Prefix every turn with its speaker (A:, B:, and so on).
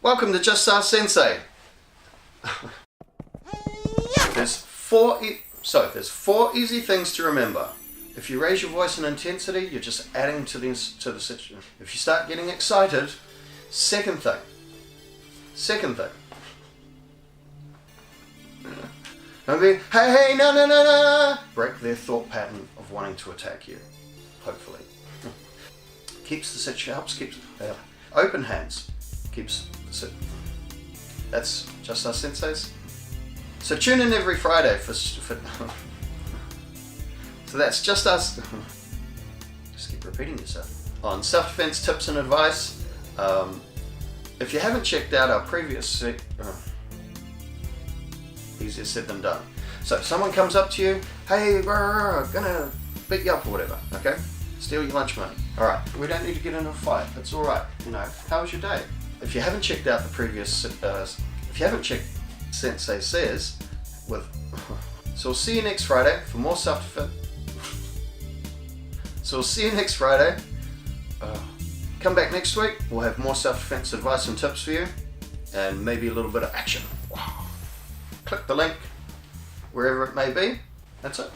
A: Welcome to Just Ask Sensei. There's four easy things to remember. If you raise your voice in intensity, you're just adding to the situation. If you start getting excited, second thing. Don't be, hey, no. Break their thought pattern of wanting to attack you. Hopefully. Open hands. That's Just Us Senseis. So tune in every Friday for so that's Just Us. Just keep repeating yourself. On self-defense tips and advice. If you haven't checked out our previous easier said than done. So someone comes up to you, hey, gonna beat you up or whatever, okay? Steal your lunch money. Alright, we don't need to get into a fight, that's alright. How was your day? If you haven't checked out the previous, if you haven't checked Sensei Says, so we'll see you next Friday for more self-defense. So we'll see you next Friday. Come back next week, we'll have more self-defense advice and tips for you, and maybe a little bit of action. Wow. Click the link, wherever it may be. That's it.